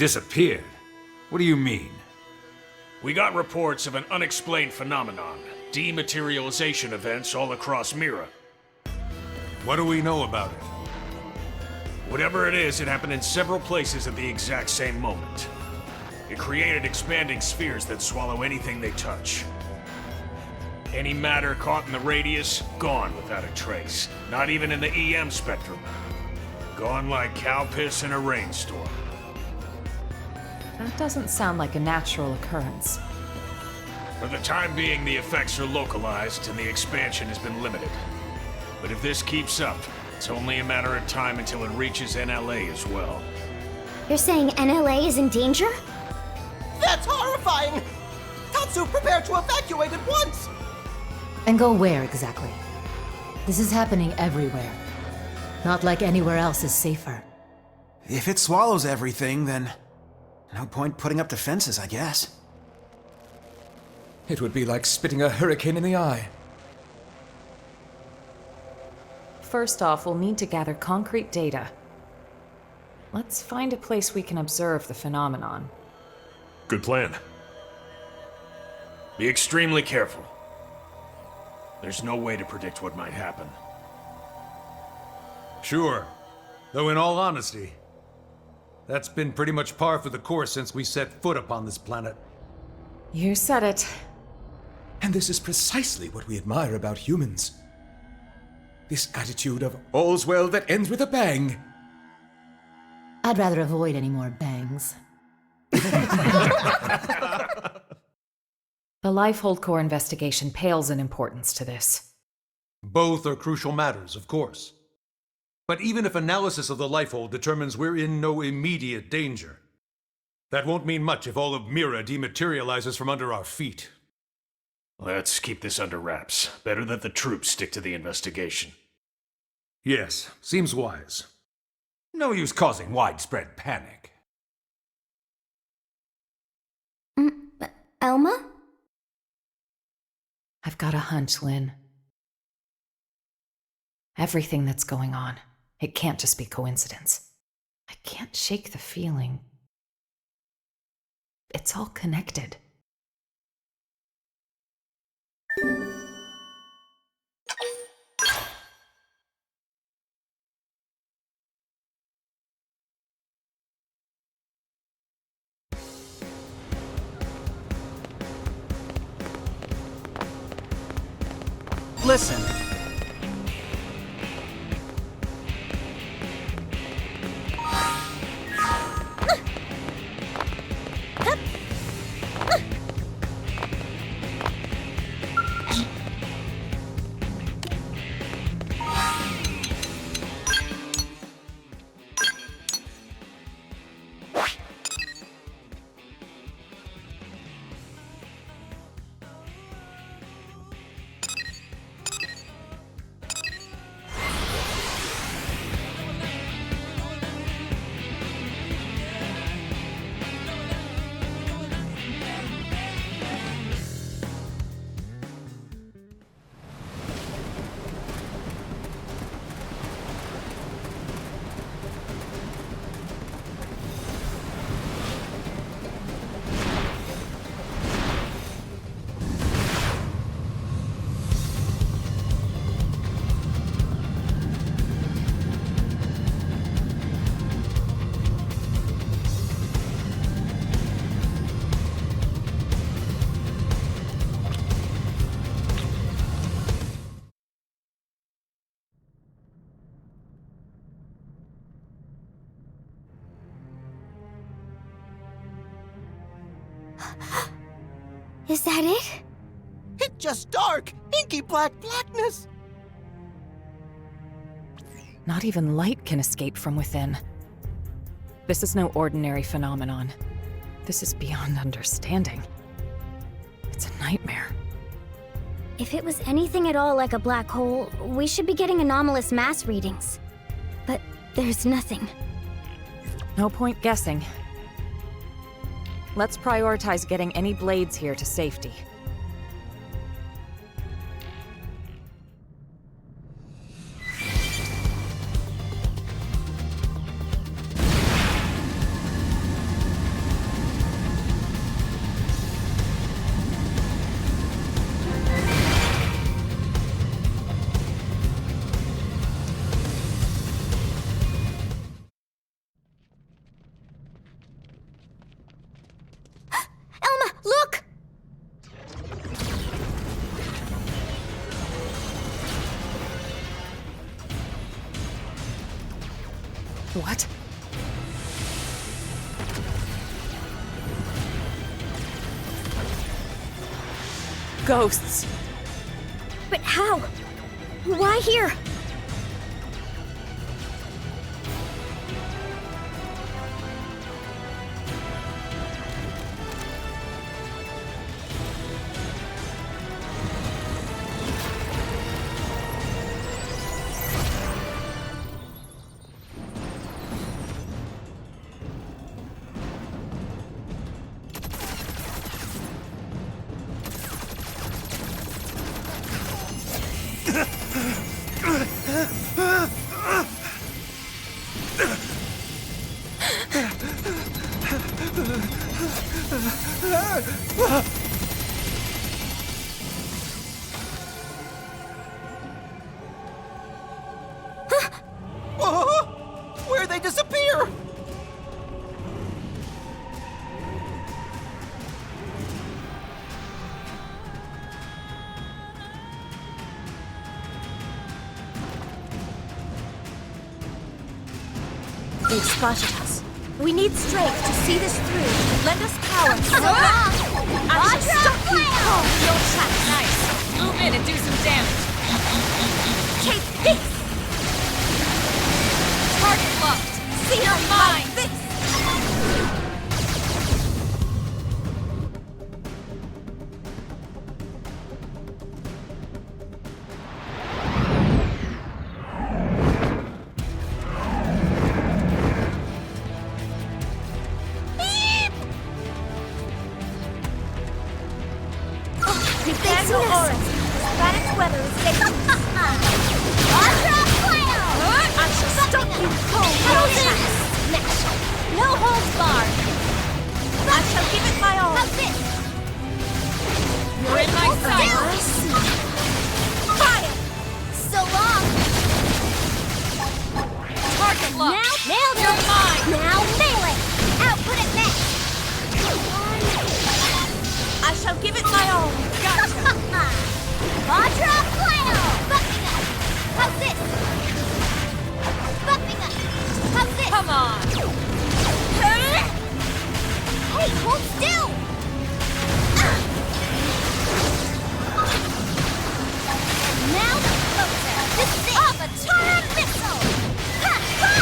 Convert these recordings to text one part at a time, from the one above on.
Disappeared? What do you mean? We got reports of an unexplained phenomenon. Dematerialization events all across Mira. What do we know about it? Whatever it is, it happened in several places at the exact same moment. It created expanding spheres that swallow anything they touch. Any matter caught in the radius, gone without a trace. Not even in the EM spectrum. Gone like cow piss in a rainstorm. That doesn't sound like a natural occurrence. For the time being, the effects are localized and the expansion has been limited. But if this keeps up, it's only a matter of time until it reaches NLA as well. You're saying NLA is in danger? That's horrifying! Tatsu, prepare to evacuate at once! And go where exactly? This is happening everywhere. Not like anywhere else is safer. If it swallows everything, then no point putting up defenses, I guess. It would be like spitting a hurricane in the eye. First off, we'll need to gather concrete data. Let's find a place we can observe the phenomenon. Good plan. Be extremely careful. There's no way to predict what might happen. Sure. Though in all honesty, that's been pretty much par for the course since we set foot upon this planet. You said it. And this is precisely what we admire about humans. This attitude of all's well that ends with a bang. I'd rather avoid any more bangs. The Lifehold Core investigation pales in importance to this. Both are crucial matters, of course. But even if analysis of the Lifehold determines we're in no immediate danger, that won't mean much if all of Mira dematerializes from under our feet. Let's keep this under wraps. Better that the troops stick to the investigation. Yes, seems wise. No use causing widespread panic. Elma? I've got a hunch, Lynn. Everything that's going on, it can't just be coincidence. I can't shake the feeling. It's all connected. Listen. Is that it? It's just dark, inky blackness! Not even light can escape from within. This is no ordinary phenomenon. This is beyond understanding. It's a nightmare. If it was anything at all like a black hole, we should be getting anomalous mass readings. But there's nothing. No point guessing. Let's prioritize getting any blades here to safety. What? Ghosts. But how? Why here? Where'd they disappear? They've spotted us. We need strength to see this through. Lend us power. So long! I shall stop you cold in your tracks. Nice. Move in and do some damage. Take this! Target locked. See You're like mine. this! Prepare your auras. This planet's weather is getting Ultra Flail! I shall stop you cold in your tracks. Smash! No holds barred. I shall give it my all. How's this? You're in my sight. I see. Fire! So long! Target locked. Now, nailed it! You're mine. Now nail it! Output it next! I shall give it my all. Gotcha. Ultra Flail! Buffing up! How's this? Buffing up! How's this? Come on. Hey, hold still! Now the closer! This is it! Avatar Missile! Ha! Ha!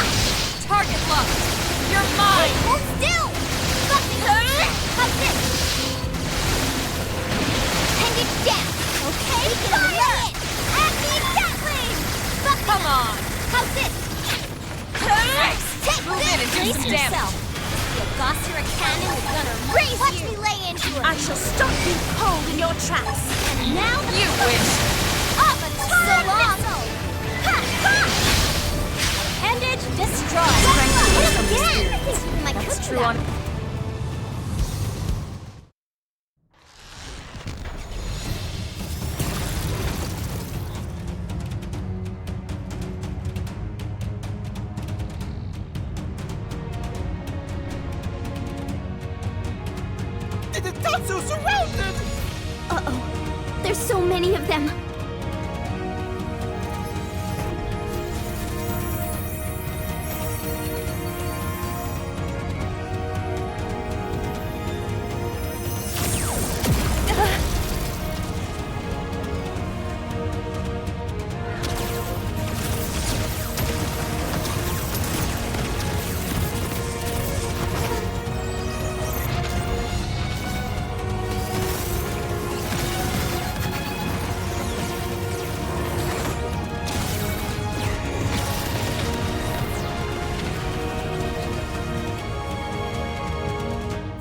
Target locked. You're Hey, mine. hold still! Buffing up! How's this? Hand it down! Okay, fire! Accidentally! Buffing Come up! on. How's this? Take Move this! in and do Brace some damage. yourself! The Gossera cannon is gonna raise you! Watch me lay into her! I shall stop you cold in your tracks. And now the You wish. Avatar Missile! Ha! Ha! Ended, destroy. Hit him again! I think even my That's coach true would on. have- Tatsu surrounded! Uh-oh. There's so many of them.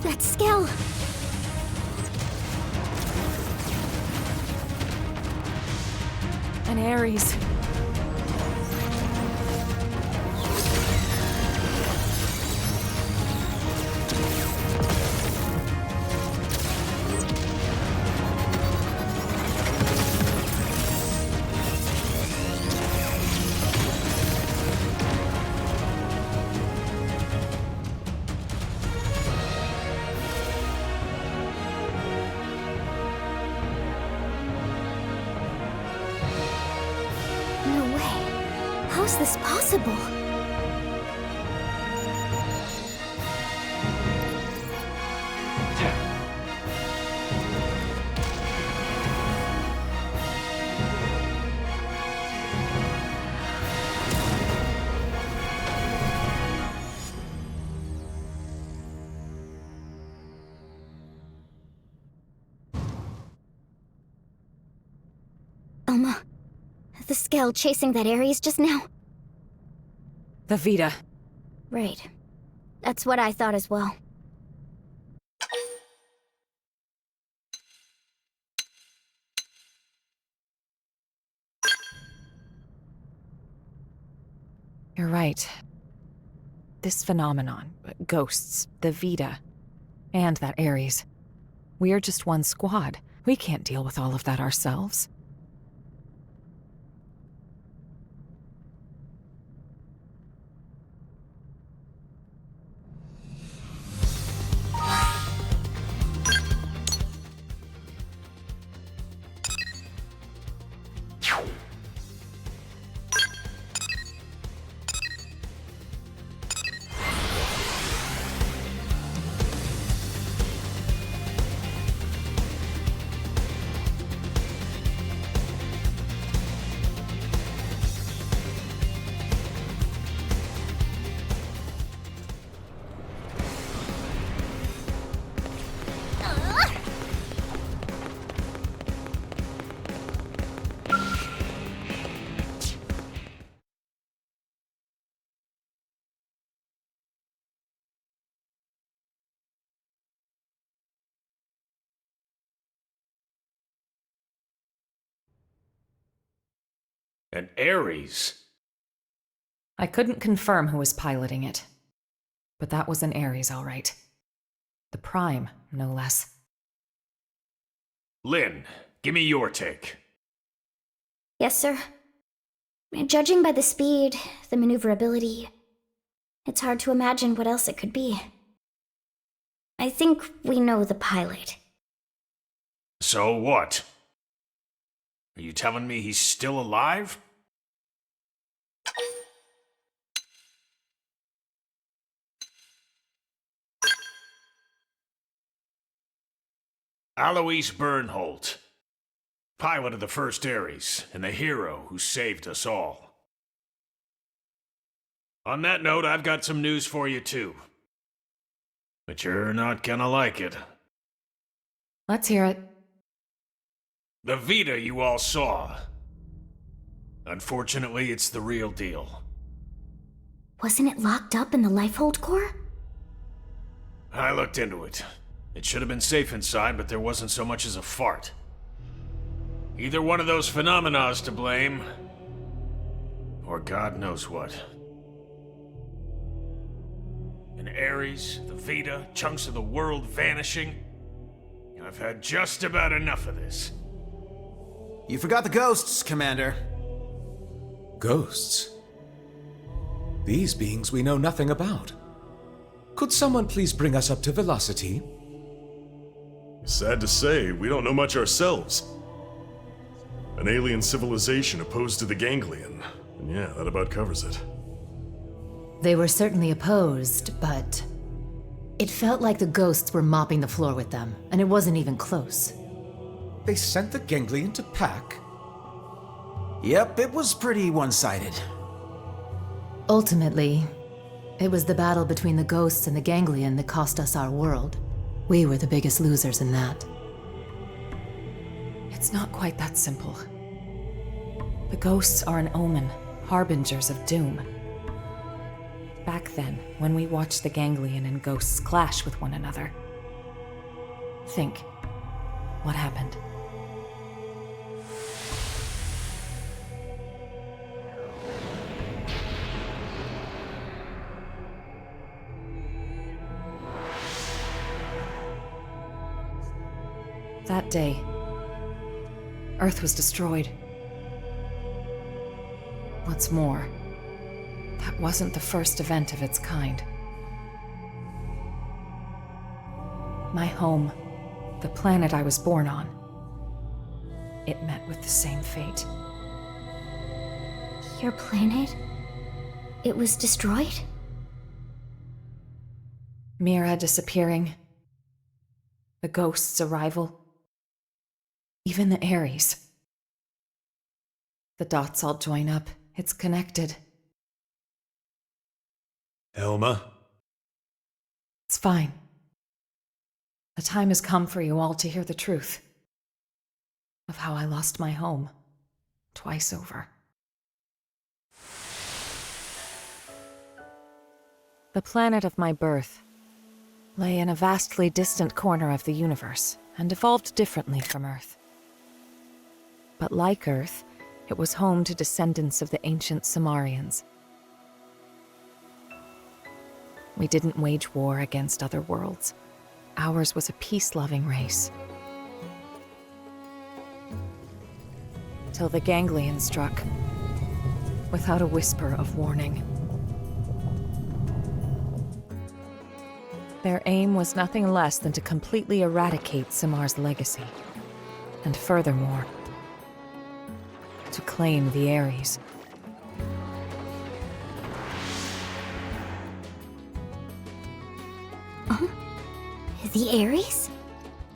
That Skell. An Ares. No way. How's this possible? the Skell chasing that Ares just now? The Vita. Right. That's what I thought as well. You're right. This phenomenon, ghosts, the Vita, and that Ares. We're just one squad. We can't deal with all of that ourselves. An Ares? I couldn't confirm who was piloting it, but that was an Ares, all right. The Prime, no less. Lynn, give me your take. Yes, sir. Judging by the speed, the maneuverability, it's hard to imagine what else it could be. I think we know the pilot. So what? Are you telling me he's still alive? Alois Bernholt, pilot of the first Ares, and the hero who saved us all. On that note, I've got some news for you too. But you're not gonna like it. Let's hear it. The Vita you all saw. Unfortunately, it's the real deal. Wasn't it locked up in the Lifehold core? I looked into it. It should have been safe inside, but there wasn't so much as a fart. Either one of those phenomena is to blame, or God knows what. An Ares, the Vita, chunks of the world vanishing. I've had just about enough of this. You forgot the ghosts, Commander. Ghosts? These beings we know nothing about. Could someone please bring us up to velocity? Sad to say, we don't know much ourselves. An alien civilization opposed to the Ganglion. And yeah, that about covers it. They were certainly opposed, but it felt like the ghosts were mopping the floor with them, and it wasn't even close. They sent the Ganglion to pack? Yep, it was pretty one-sided. Ultimately, it was the battle between the ghosts and the Ganglion that cost us our world. We were the biggest losers in that. It's not quite that simple. The ghosts are an omen, harbingers of doom. Back then, when we watched the Ganglion and ghosts clash with one another, think, what happened? That day, Earth was destroyed. What's more, that wasn't the first event of its kind. My home, the planet I was born on, it met with the same fate. Your planet? It was destroyed? Mira disappearing, the ghost's arrival, even the Ares. The dots all join up. It's connected. Elma? It's fine. The time has come for you all to hear the truth of how I lost my home twice over. The planet of my birth lay in a vastly distant corner of the universe and evolved differently from Earth. But like Earth, it was home to descendants of the ancient Samarians. We didn't wage war against other worlds. Ours was a peace-loving race. Till the Ganglion struck, without a whisper of warning. Their aim was nothing less than to completely eradicate Samar's legacy. And furthermore, to claim the Ares. The Ares?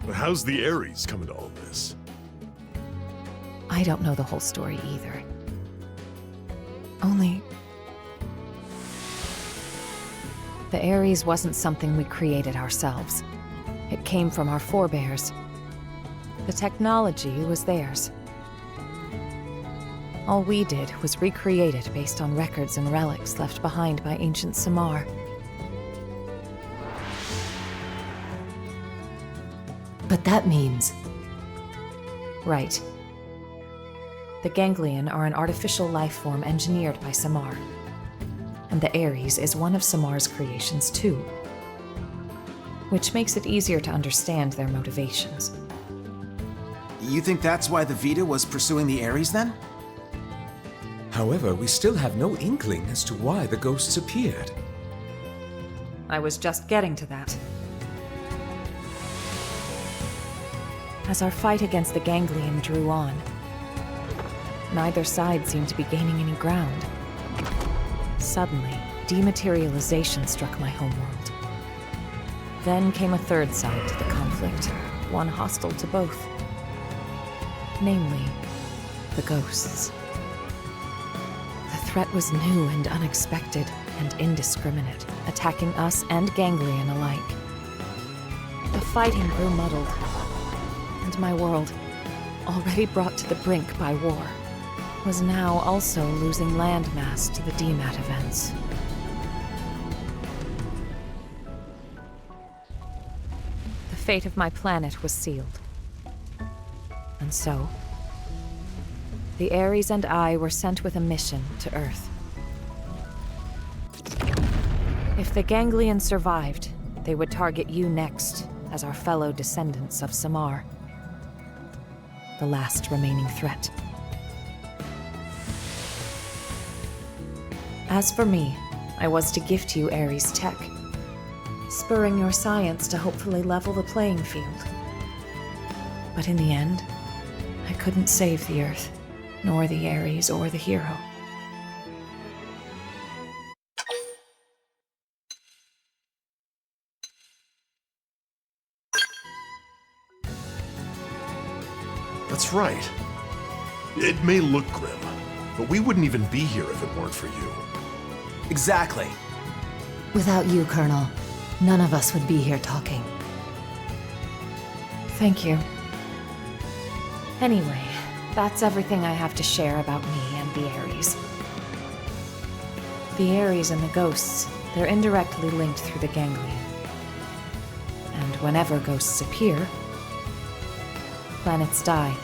But how's the Ares come into all this? I don't know the whole story either. Only... the Ares wasn't something we created ourselves. It came from our forebears. The technology was theirs. All we did was recreate it based on records and relics left behind by ancient Samar. But that means... Right. The Ganglion are an artificial life form engineered by Samar. And the Ares is one of Samar's creations too. Which makes it easier to understand their motivations. You think that's why the Vita was pursuing the Ares then? However, we still have no inkling as to why the ghosts appeared. I was just getting to that. As our fight against the Ganglion drew on, neither side seemed to be gaining any ground. Suddenly, dematerialization struck my homeworld. Then came a third side to the conflict, one hostile to both. Namely, the ghosts. The threat was new and unexpected, and indiscriminate, attacking us and Ganglion alike. The fighting grew muddled, and my world, already brought to the brink by war, was now also losing landmass to the DMAT events. The fate of my planet was sealed. And so, the Ares and I were sent with a mission to Earth. If the Ganglion survived, they would target you next as our fellow descendants of Samar. The last remaining threat. As for me, I was to gift you Ares tech, spurring your science to hopefully level the playing field. But in the end, I couldn't save the Earth, nor the Ares or the hero. That's right. It may look grim, but we wouldn't even be here if it weren't for you. Exactly. Without you, Colonel, none of us would be here talking. Thank you. Anyway, that's everything I have to share about me and the Ares. The Ares and the ghosts, they're indirectly linked through the Ganglion. And whenever ghosts appear, planets die.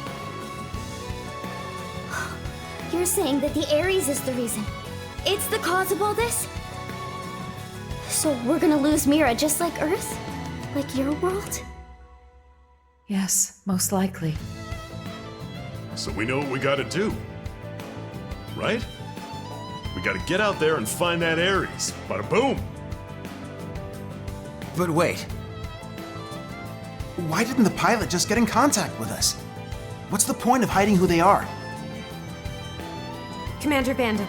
You're saying that the Ares is the reason? It's the cause of all this? So we're gonna lose Mira just like Earth? Like your world? Yes, most likely. So we know what we gotta do. Right? We gotta get out there and find that Ares. Bada boom! But wait. Why didn't the pilot just get in contact with us? What's the point of hiding who they are? Commander Bandon,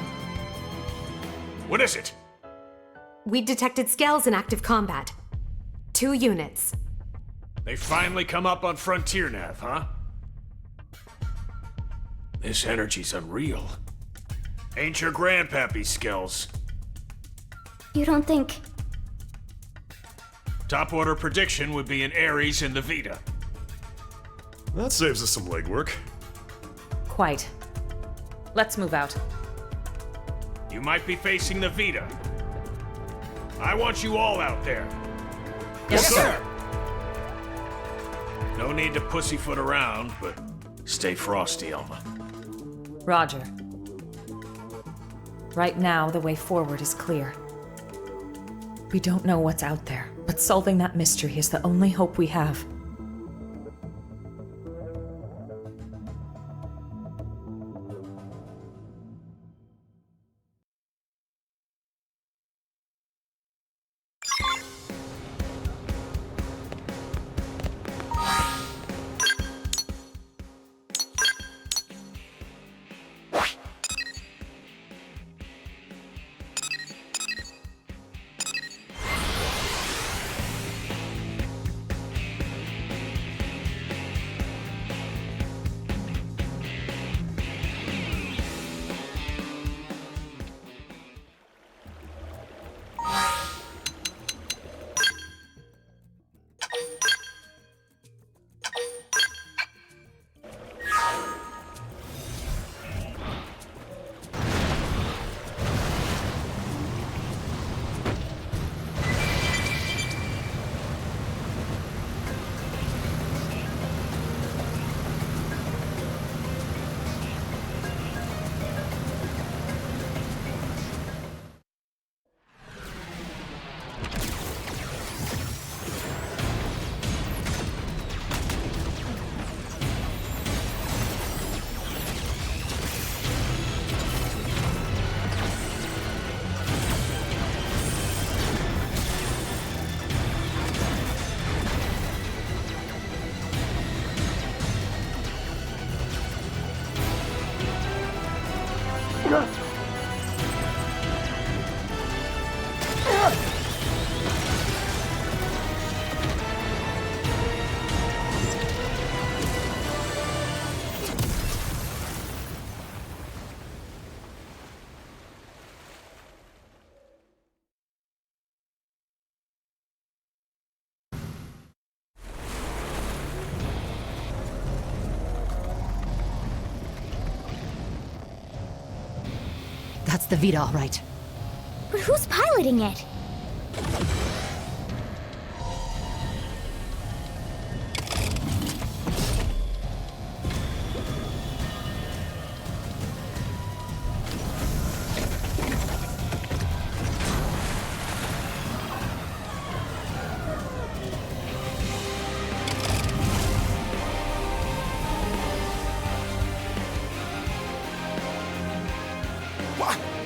What is it? we detected Scales in active combat. 2 units. They finally come up on Frontier Nav, huh? This energy's unreal. Ain't your grandpappy, Skills. You don't think... Top order prediction would be an Ares in the Vita. That saves us some legwork. Quite. Let's move out. You might be facing the Vita. I want you all out there. Yes, sir. No need to pussyfoot around, but stay frosty, Alma. Roger. Right now, the way forward is clear. We don't know what's out there, but solving that mystery is the only hope we have. That's the Vita, all right. But who's piloting it?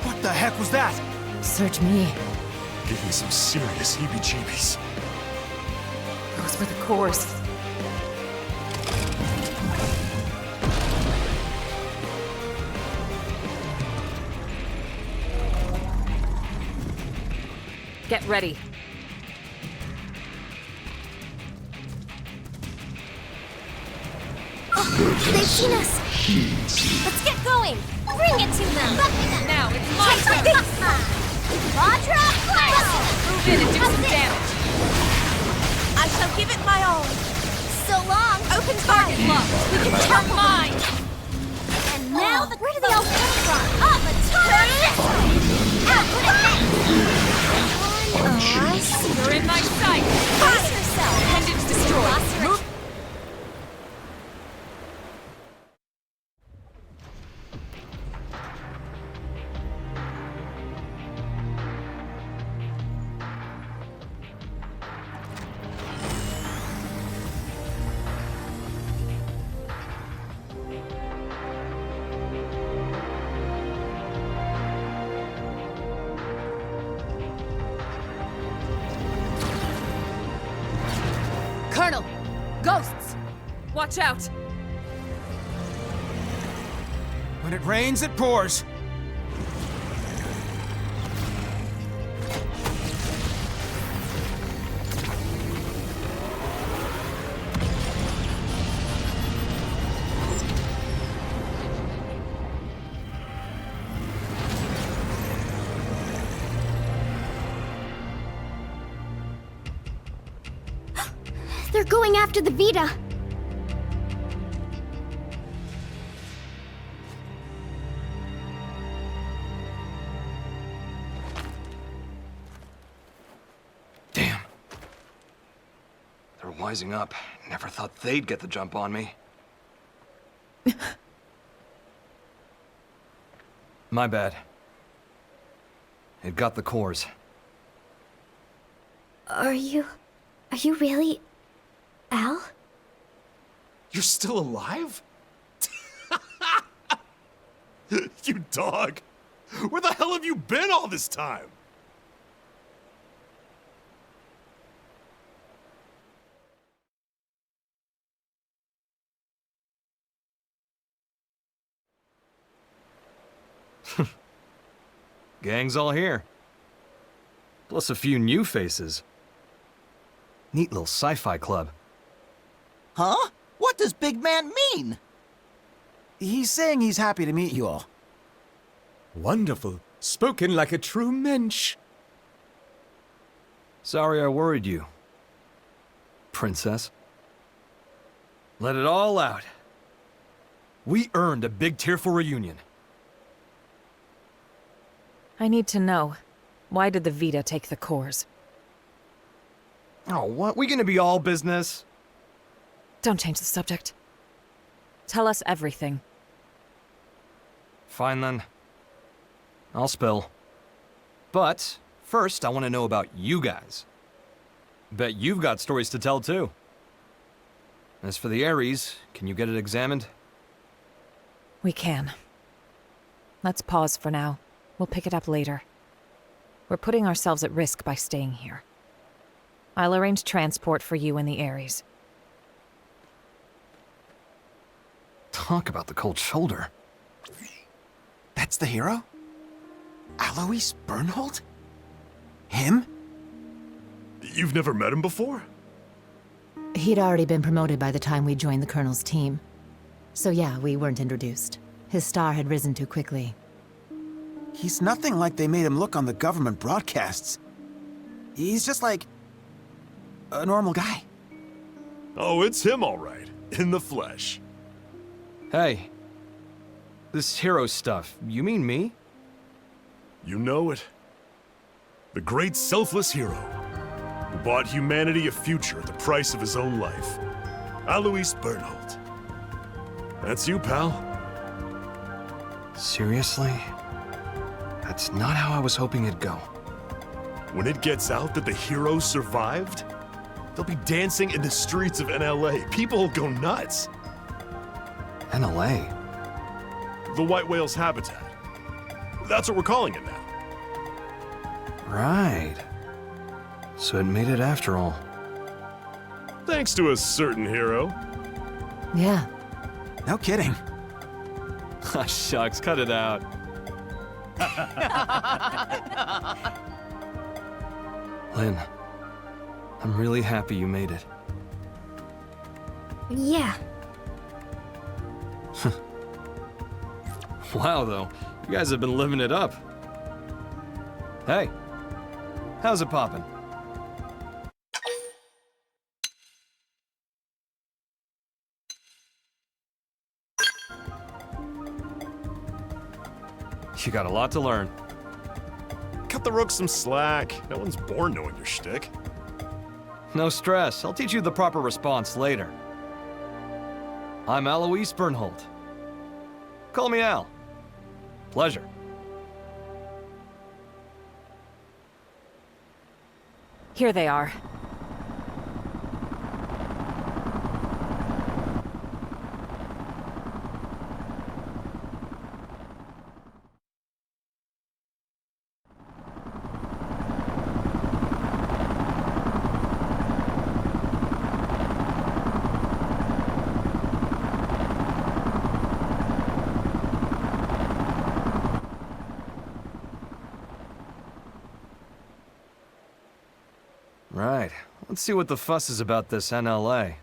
What the heck was that? Search me. Give me some serious heebie-jeebies. Those were the cores. Get ready. They've seen us! Let's get going! Bring it to them! Now it's my turn! Quadra Quail! Move in and do some damage! I shall give it my all. So long! Open target locked! We can turn mine! And now where do they all come from? Up a turret! Out with it! You're in my sight! Brace yourself! Appendage destroyed! Move! Colonel! Ghosts! Watch out! When it rains, it pours. They're going after the Vita. wising up. Never thought they'd get the jump on me. My bad. It got the cores. Are you really Al? You're still alive? You dog! Where the hell have you been all this time? Gang's all here. Plus a few new faces. Neat little sci-fi club. Huh? What does big man mean? He's saying he's happy to meet you all. Wonderful. Spoken like a true mensch. Sorry I worried you, princess. Let it all out. We earned a big tearful reunion. I need to know. Why did the Vita take the cores? Oh, what? We gonna be all business? Don't change the subject. Tell us everything. Fine then. I'll spill. But first, I want to know about you guys. Bet you've got stories to tell too. As for the Ares, can you get it examined? We can. Let's pause for now. We'll pick it up later. We're putting ourselves at risk by staying here. I'll arrange transport for you and the Ares. Talk about the cold shoulder. That's the hero? Alois Bernhold? Him? You've never met him before? He'd already been promoted by the time we joined the Colonel's team. So yeah, we weren't introduced. His star had risen too quickly. He's nothing like they made him look on the government broadcasts. He's just like a normal guy. Oh, it's him all right. In the flesh. Hey. This hero stuff, you mean me? You know it. The great selfless hero who bought humanity a future at the price of his own life. Alois Bernhold. That's you, pal. Seriously? That's not how I was hoping it'd go. When it gets out that the hero survived, they'll be dancing in the streets of NLA. People will go nuts. NLA? The White Whale's habitat. That's what we're calling it now. Right. So it made it after all. Thanks to a certain hero. Yeah. No kidding. Ah, shucks, cut it out. Lynn, I'm really happy you made it. Yeah. Wow, though. You guys have been living it up. Hey, how's it poppin'? You got a lot to learn. Cut the rooks some slack. No one's born knowing your shtick. No stress. I'll teach you the proper response later. I'm Alois Bernhold. Call me Al. Pleasure. Here they are. Right. Let's see what the fuss is about this NLA.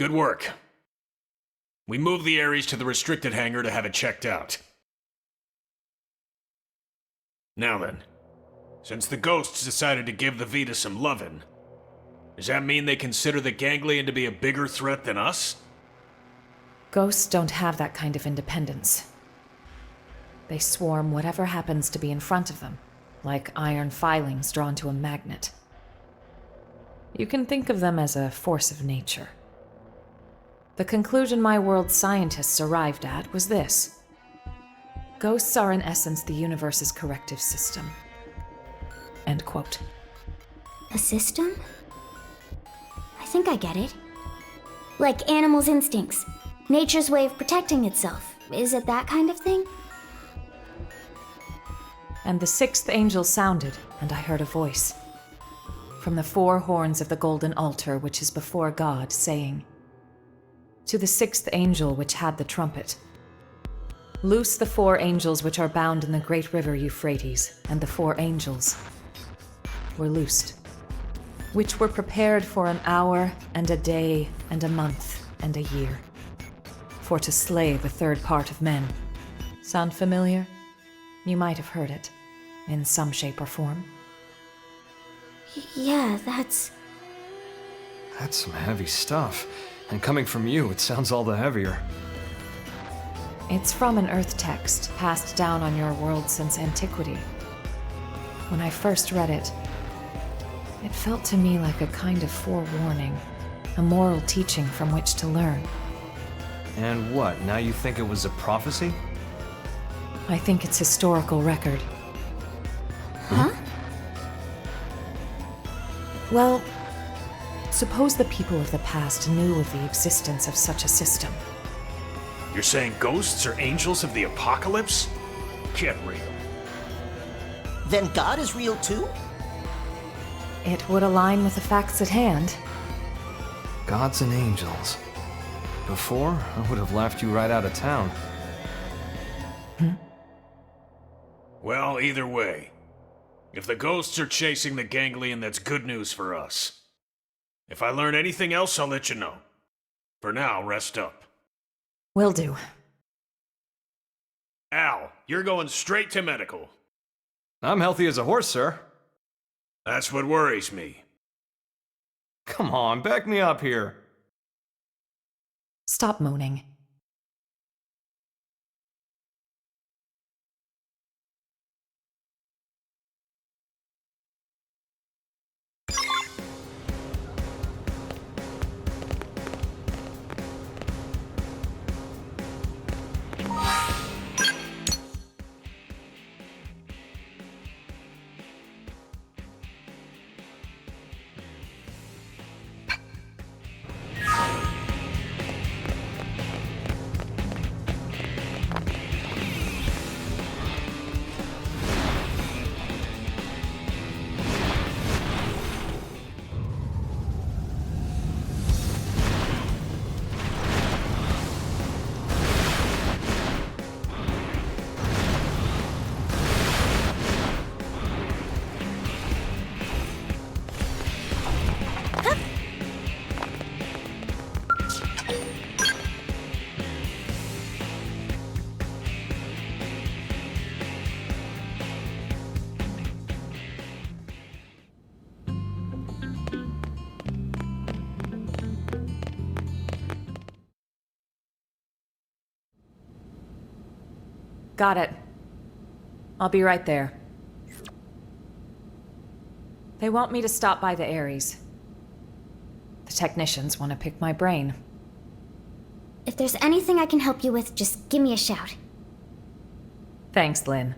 Good work. We moved the Ares to the restricted hangar to have it checked out. Now then, since the ghosts decided to give the Vita some lovin', does that mean they consider the Ganglion to be a bigger threat than us? Ghosts don't have that kind of independence. They swarm whatever happens to be in front of them, like iron filings drawn to a magnet. You can think of them as a force of nature. The conclusion my world's scientists arrived at was this. Ghosts are in essence the universe's corrective system. End quote. A system? I think I get it. Like animals' instincts. Nature's way of protecting itself. Is it that kind of thing? And the sixth angel sounded, and I heard a voice. From the four horns of the golden altar which is before God, saying, "To the sixth angel which had the trumpet, loose the four angels which are bound in the great river Euphrates." And the four angels were loosed, which were prepared for an hour and a day and a month and a year, for to slay the third part of men. Sound familiar? You might have heard it, in some shape or form. Yeah, that's... That's some heavy stuff. And coming from you, it sounds all the heavier. It's from an Earth text passed down on your world since antiquity. When I first read it, it felt to me like a kind of forewarning, a moral teaching from which to learn. And what, now you think it was a prophecy? I think it's historical record. Huh? Well, suppose the people of the past knew of the existence of such a system. You're saying ghosts are angels of the apocalypse? Get real. Then God is real too? It would align with the facts at hand. Gods and angels. Before, I would have laughed you right out of town. Well, either way. If the ghosts are chasing the Ganglion, that's good news for us. If I learn anything else, I'll let you know. For now, rest up. Will do. Al, you're going straight to medical. I'm healthy as a horse, sir. That's what worries me. Come on, back me up here. Stop moaning. Got it. I'll be right there. They want me to stop by the Ares. The technicians want to pick my brain. If there's anything I can help you with, just give me a shout. Thanks, Lynn.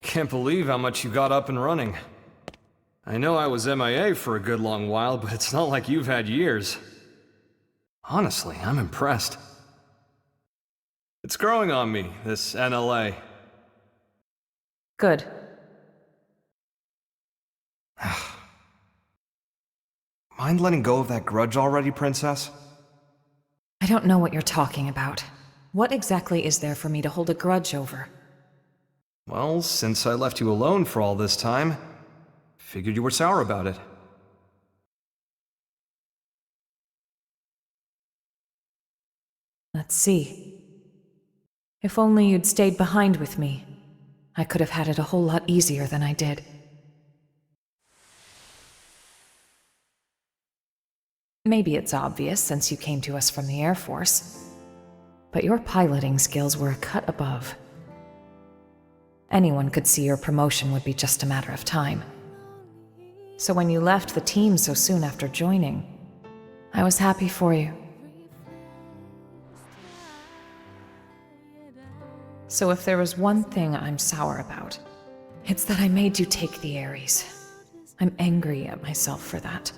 Can't believe how much you got up and running. I know I was MIA for a good long while, but it's not like you've had years. Honestly, I'm impressed. It's growing on me, this NLA. Good. Mind letting go of that grudge already, Princess? I don't know what you're talking about. What exactly is there for me to hold a grudge over? Well, since I left you alone for all this time, figured you were sour about it. Let's see. If only you'd stayed behind with me, I could have had it a whole lot easier than I did. Maybe it's obvious since you came to us from the Air Force, but your piloting skills were a cut above. Anyone could see your promotion would be just a matter of time. So when you left the team so soon after joining, I was happy for you. So if there was one thing I'm sour about, it's that I made you take the Ares. I'm angry at myself for that.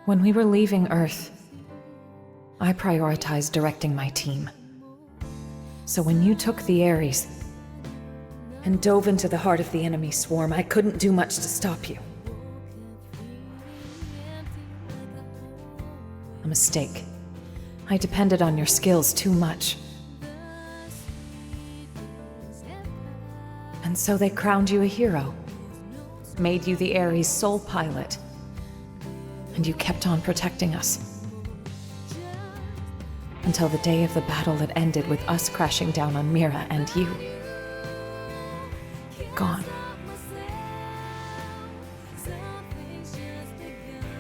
When we were leaving Earth, I prioritized directing my team. So when you took the Ares and dove into the heart of the enemy swarm, I couldn't do much to stop you. A mistake. I depended on your skills too much. And so they crowned you a hero, made you the Ares' sole pilot, and you kept on protecting us. Until the day of the battle that ended with us crashing down on Mira and you. Gone.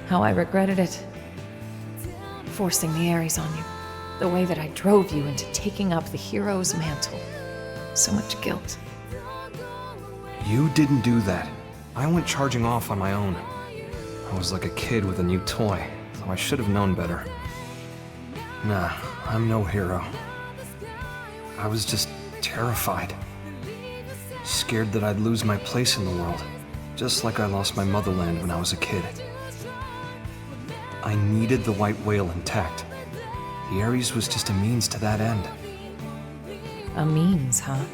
How I regretted it. Forcing the Ares on you. The way that I drove you into taking up the hero's mantle. So much guilt. You didn't do that. I went charging off on my own. I was like a kid with a new toy, so I should have known better. Nah, I'm no hero. I was just terrified. Scared that I'd lose my place in the world, just like I lost my motherland when I was a kid. I needed the white whale intact. The Ares was just a means to that end. A means, huh?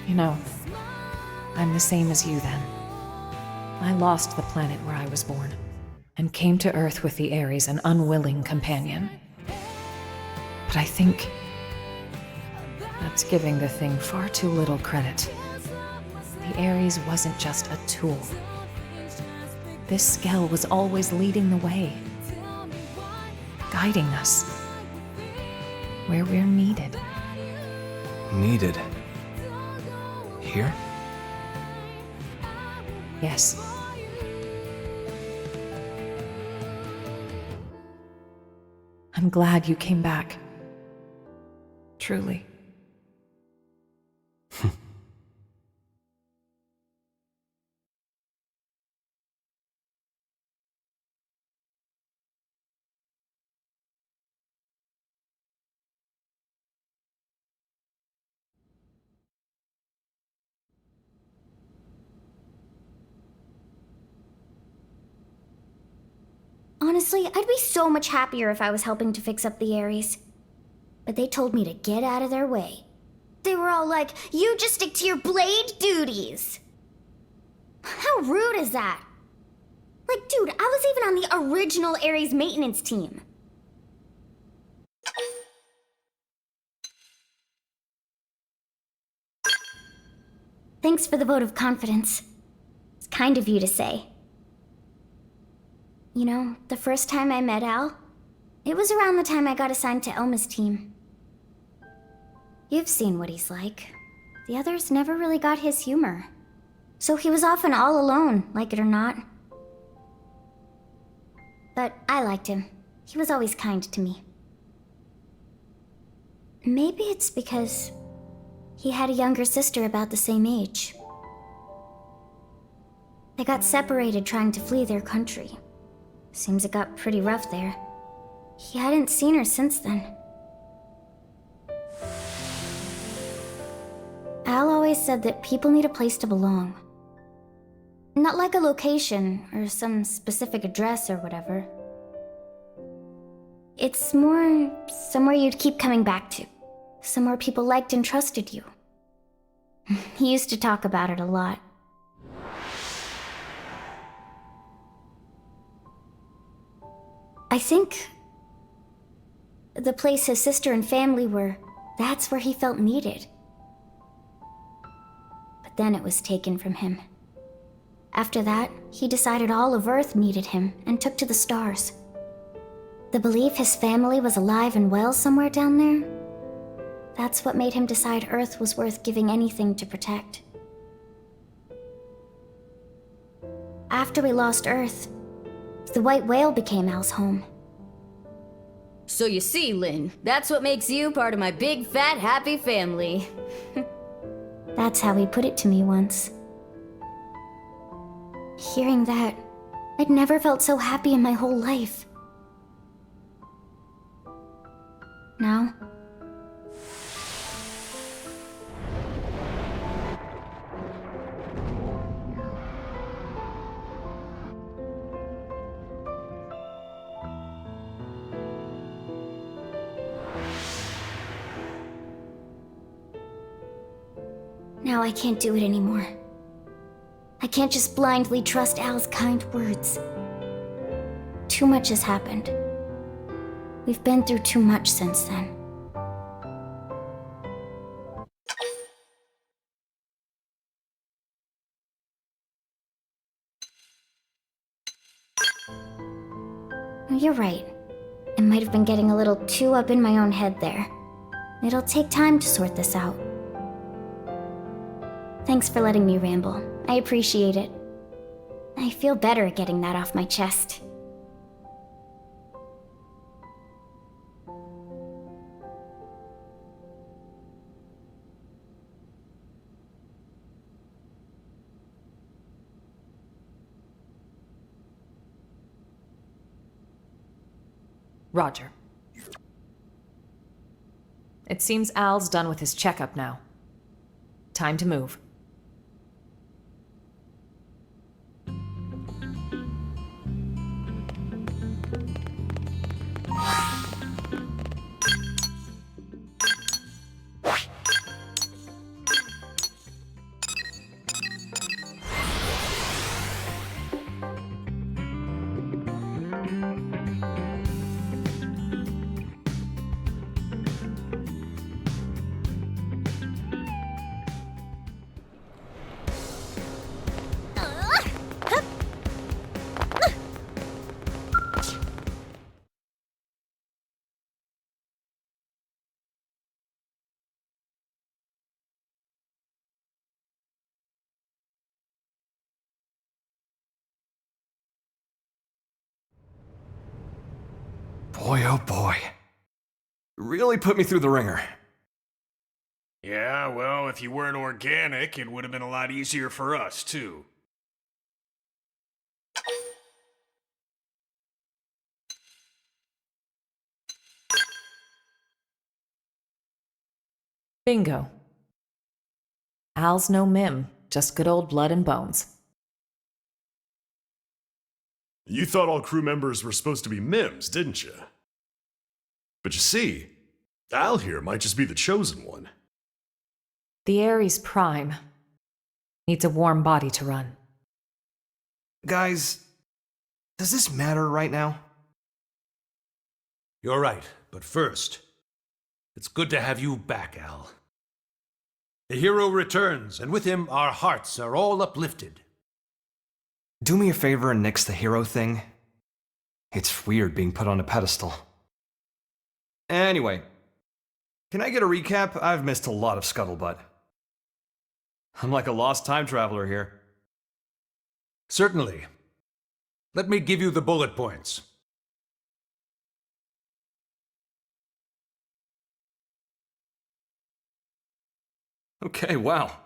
You know, I'm the same as you then. I lost the planet where I was born, and came to Earth with the Ares, an unwilling companion. But I think that's giving the thing far too little credit. The Ares wasn't just a tool. This Skell was always leading the way, guiding us where we're needed. Needed? Here? Yes. I'm glad you came back. Truly. Honestly, I'd be so much happier if I was helping to fix up the Ares. But they told me to get out of their way. They were all like, you just stick to your blade duties. How rude is that? Like, dude, I was even on the original Ares maintenance team. Thanks for the vote of confidence. It's kind of you to say. You know, the first time I met Al, it was around the time I got assigned to Elma's team. You've seen what he's like. The others never really got his humor. So he was often all alone, like it or not. But I liked him. He was always kind to me. Maybe it's because he had a younger sister about the same age. They got separated trying to flee their country. Seems it got pretty rough there. He hadn't seen her since then. Al always said that people need a place to belong. Not like a location or some specific address or whatever. It's more somewhere you'd keep coming back to. Somewhere people liked and trusted you. He used to talk about it a lot. I think the place his sister and family were, that's where he felt needed. But then it was taken from him. After that, he decided all of Earth needed him and took to the stars. The belief his family was alive and well somewhere down there, that's what made him decide Earth was worth giving anything to protect. After we lost Earth, the white whale became Al's home. So you see, Lynn, that's what makes you part of my big, fat, happy family. That's how he put it to me once. Hearing that, I'd never felt so happy in my whole life. Now, I can't do it anymore. I can't just blindly trust Al's kind words. Too much has happened. We've been through too much since then. You're right. I might have been getting a little too up in my own head there. It'll take time to sort this out. Thanks for letting me ramble. I appreciate it. I feel better at getting that off my chest. Roger. It seems Al's done with his checkup now. Time to move. Boy, oh boy. Really put me through the ringer. Yeah, well, if you weren't organic, it would have been a lot easier for us, too. Bingo. Al's no Mim, just good old blood and bones. You thought all crew members were supposed to be Mims, didn't you? But you see, Al here might just be the chosen one. The Ares Prime needs a warm body to run. Guys, does this matter right now? You're right, but first, it's good to have you back, Al. The hero returns, and with him, our hearts are all uplifted. Do me a favor and nix the hero thing. It's weird being put on a pedestal. Anyway, can I get a recap? I've missed a lot of scuttlebutt. I'm like a lost time traveler here. Certainly. Let me give you the bullet points. Okay, wow.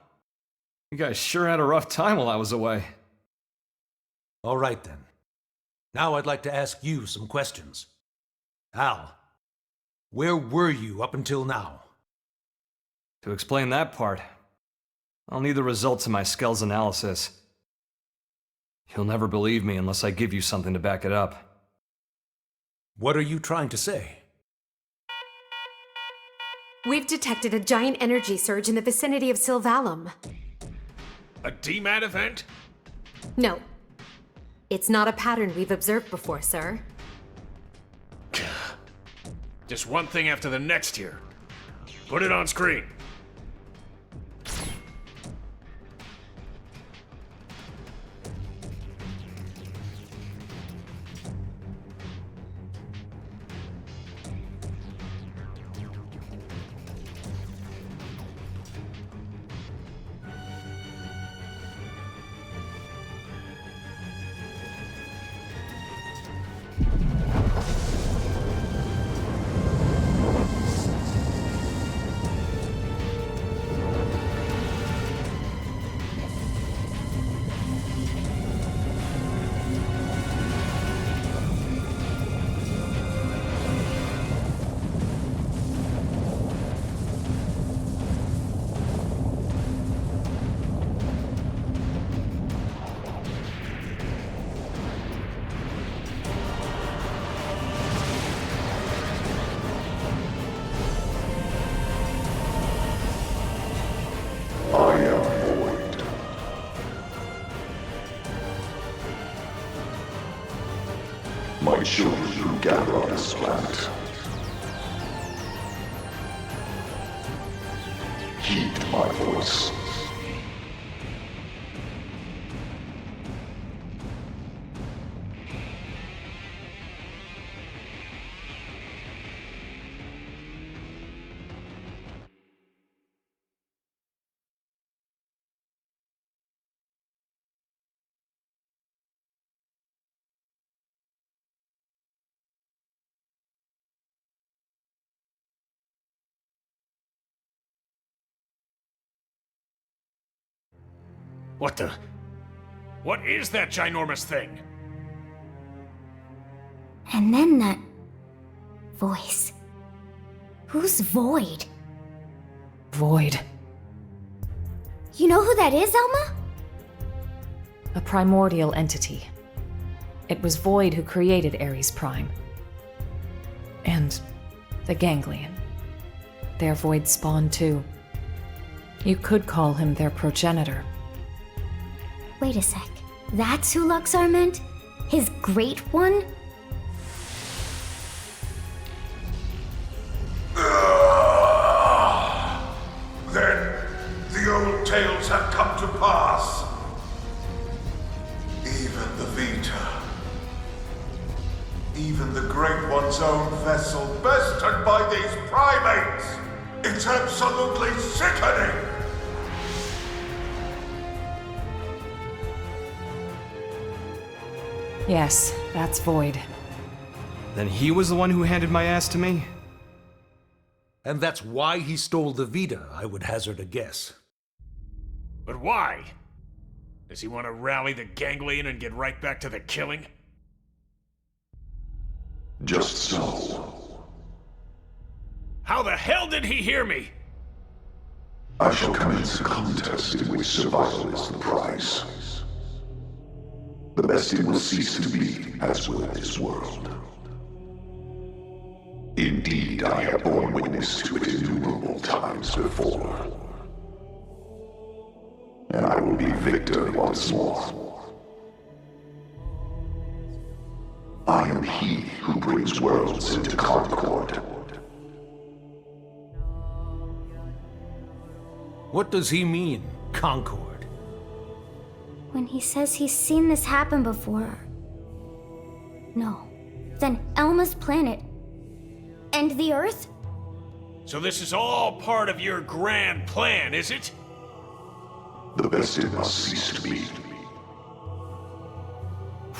You guys sure had a rough time while I was away. All right, then. Now I'd like to ask you some questions. Al, where were you up until now? To explain that part, I'll need the results of my Skell's analysis. You'll never believe me unless I give you something to back it up. What are you trying to say? We've detected a giant energy surge in the vicinity of Sylvalum. A DMAT event? No. It's not a pattern we've observed before, sir. Just one thing after the next here. Put it on screen. My children who gather on this planet. Heed my voice. What the? What is that ginormous thing? And then that voice. Who's Void? Void. You know who that is, Elma? A primordial entity. It was Void who created Ares Prime. And the Ganglion. Their Void spawn too. You could call him their progenitor. Wait a sec. That's who Luxar meant? His great one? Then the old tales have come to pass. Even the Vita. Even the Great One's own vessel bested by these primates. It's absolutely sickening. Yes, that's Void. Then he was the one who handed my ass to me? And that's why he stole the Vita, I would hazard a guess. But why? Does he want to rally the Ganglion and get right back to the killing? Just so. How the hell did he hear me? I shall commence a contest in which survival is the prize. The best it will cease to be, as will this world. Indeed, I have borne witness to it innumerable times before. And I will be victor once more. I am he who brings worlds into concord. What does he mean, concord? When he says he's seen this happen before. No. Then Elma's planet. And the Earth? So this is all part of your grand plan, is it? The best it must cease to be.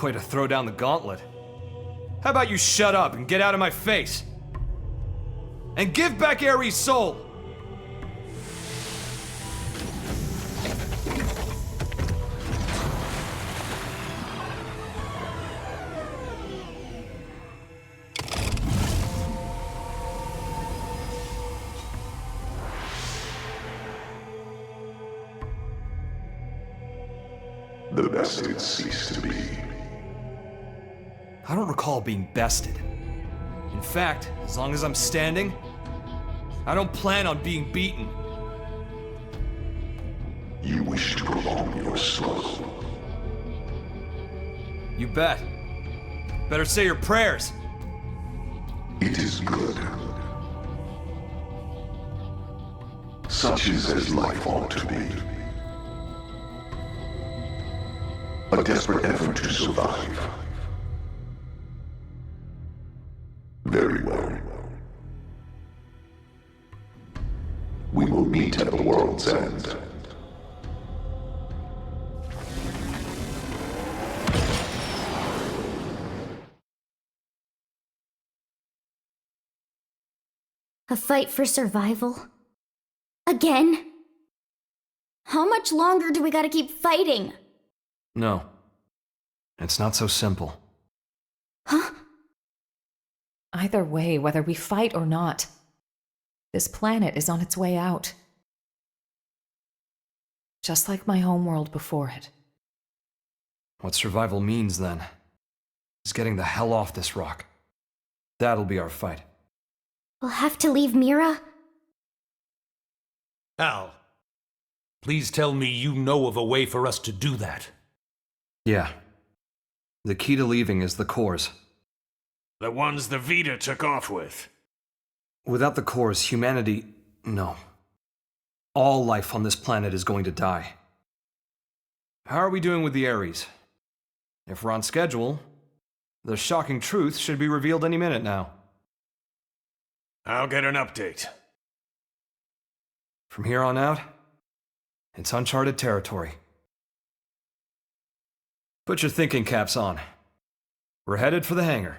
Way to throw down the gauntlet. How about you shut up and get out of my face? And give back Ares' soul! The best it ceased to be. I don't recall being bested. In fact, as long as I'm standing, I don't plan on being beaten. You wish to prolong your struggle. You bet. Better say your prayers. It is good. Such is as life ought to be. A desperate effort to survive. Very well. We will meet at the world's end. A fight for survival? Again? How much longer do we gotta keep fighting? No. It's not so simple. Huh? Either way, whether we fight or not, this planet is on its way out. Just like my homeworld before it. What survival means, then, is getting the hell off this rock. That'll be our fight. We'll have to leave Mira? Al, please tell me you know of a way for us to do that. Yeah. The key to leaving is the cores. The ones the Vita took off with. Without the cores, humanity... no. All life on this planet is going to die. How are we doing with the Ares? If we're on schedule, the shocking truth should be revealed any minute now. I'll get an update. From here on out, it's uncharted territory. Put your thinking caps on. We're headed for the hangar.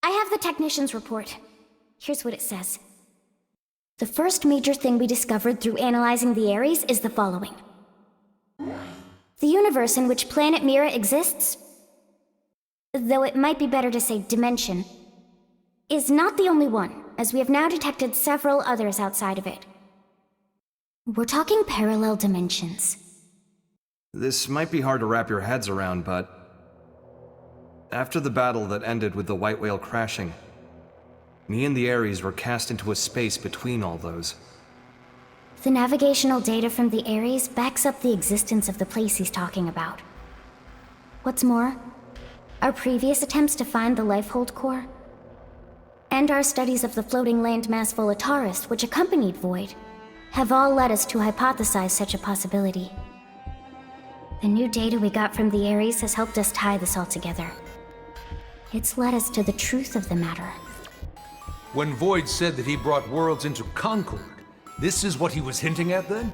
I have the technician's report. Here's what it says. The first major thing we discovered through analyzing the Ares is the following. The universe in which planet Mira exists, though it might be better to say dimension, is not the only one, as we have now detected several others outside of it. We're talking parallel dimensions. This might be hard to wrap your heads around, but... after the battle that ended with the White Whale crashing, me and the Ares were cast into a space between all those. The navigational data from the Ares backs up the existence of the place he's talking about. What's more, our previous attempts to find the Lifehold core, and our studies of the floating landmass Volataris, which accompanied Void, have all led us to hypothesize such a possibility. The new data we got from the Ares has helped us tie this all together. It's led us to the truth of the matter. When Void said that he brought worlds into Concord, this is what he was hinting at then?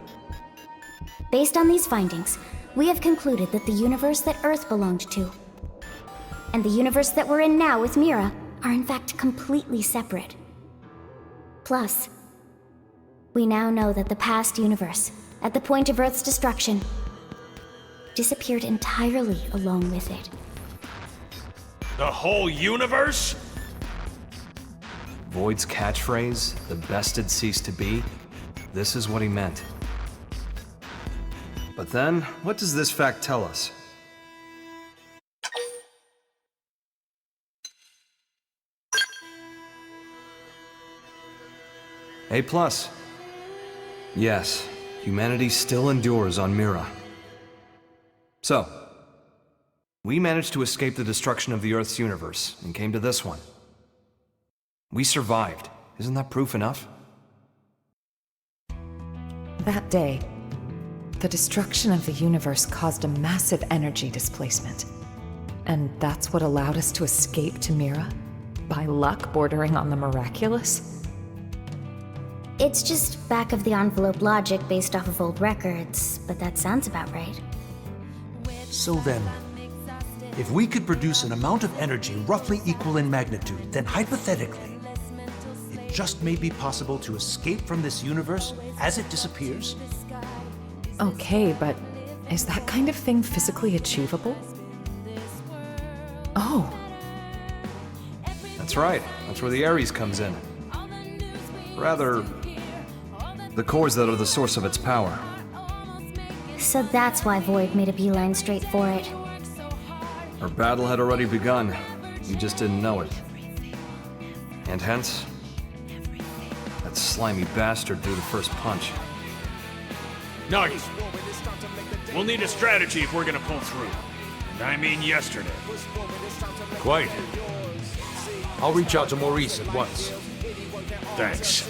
Based on these findings, we have concluded that the universe that Earth belonged to, and the universe that we're in now with Mira, are in fact completely separate. Plus, we now know that the past universe, at the point of Earth's destruction, disappeared entirely along with it. The whole universe? Void's catchphrase, the best it ceased to be, this is what he meant. But then, what does this fact tell us? A+. Yes, humanity still endures on Mira. So, we managed to escape the destruction of the Earth's universe and came to this one. We survived. Isn't that proof enough? That day, the destruction of the universe caused a massive energy displacement. And that's what allowed us to escape to Mira? By luck bordering on the miraculous? It's just back-of-the-envelope logic based off of old records, but that sounds about right. So then, if we could produce an amount of energy roughly equal in magnitude, then hypothetically, it just may be possible to escape from this universe as it disappears? Okay, but is that kind of thing physically achievable? Oh. That's right. That's where the Ares comes in. Rather, the cores that are the source of its power. So that's why Void made a beeline straight for it. Our battle had already begun. You just didn't know it. And hence, that slimy bastard threw the first punch. Nagi, we'll need a strategy if we're gonna pull through. And I mean yesterday. Quite. I'll reach out to Maurice at once. Thanks.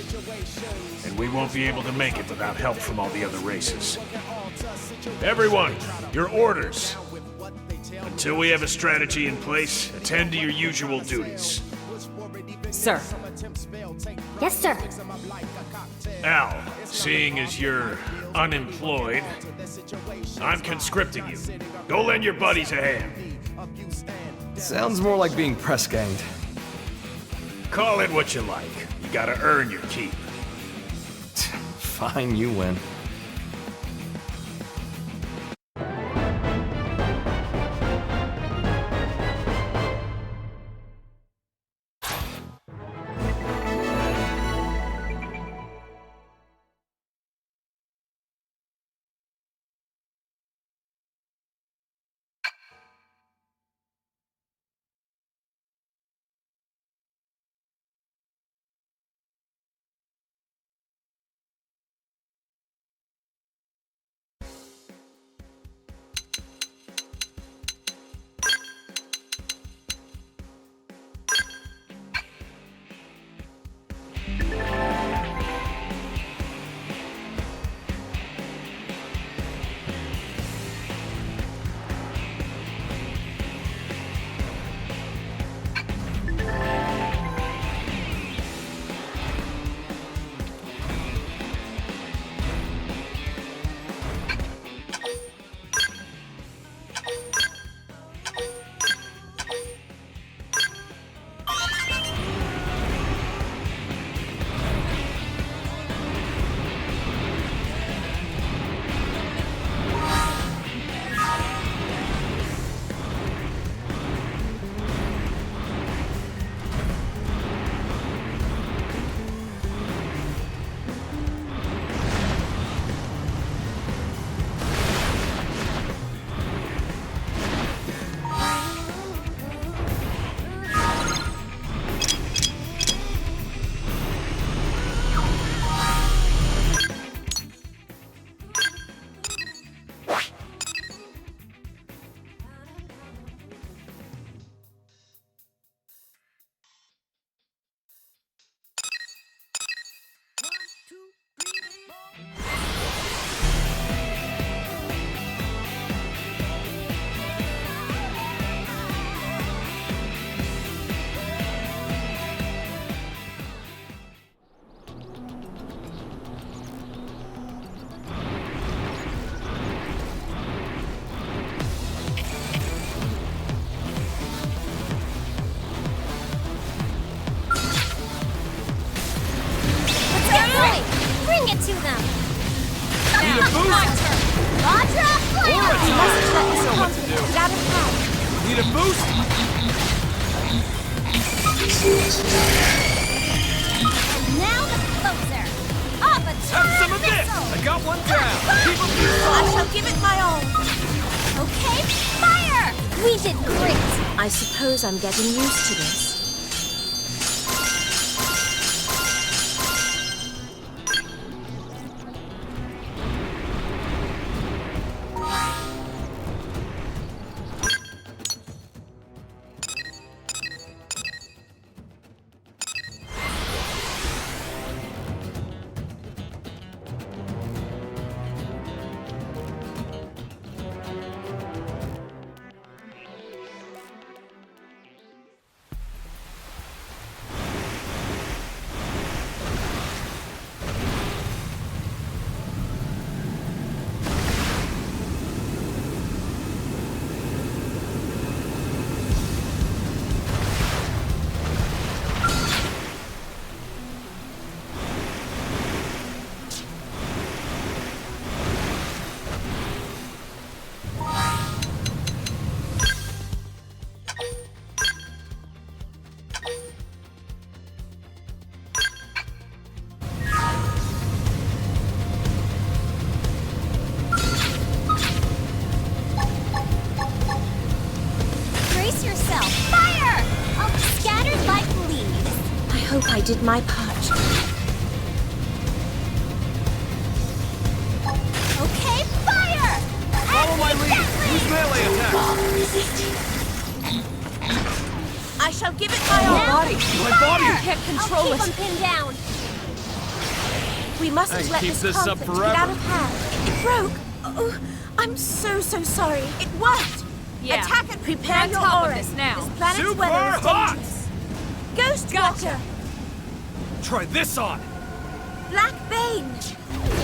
And we won't be able to make it without help from all the other races. Everyone, your orders. Until we have a strategy in place, attend to your usual duties. Sir. Yes, sir. Al, seeing as you're unemployed, I'm conscripting you. Go lend your buddies a hand. Sounds more like being press-ganged. Call it what you like. You gotta earn your keep. Fine, you win. Bring it to them! Need a boost? Vajra flare! Know what to do. Get out of town! Need a boost? And now the closer! Off a Have some of this! I got one down! Keep them shall give it my all. Okay, fire! We did great. I suppose I'm getting used to this. Brace yourself. Fire! I'll be scattered like leaves. I hope I did my part. Okay, fire! Follow my lead! Use melee attack! I shall give it my all. My body! I can't control I'll keep it. him pinned down. We mustn't let keep this this up conflict get forever. out of hand. It broke. Oh, I'm so sorry. It worked. Yeah. Attack and prepare on your top of aura. this now. This planet's Super weather is hot. dangerous. Ghost Water. Try this on! Black Bane.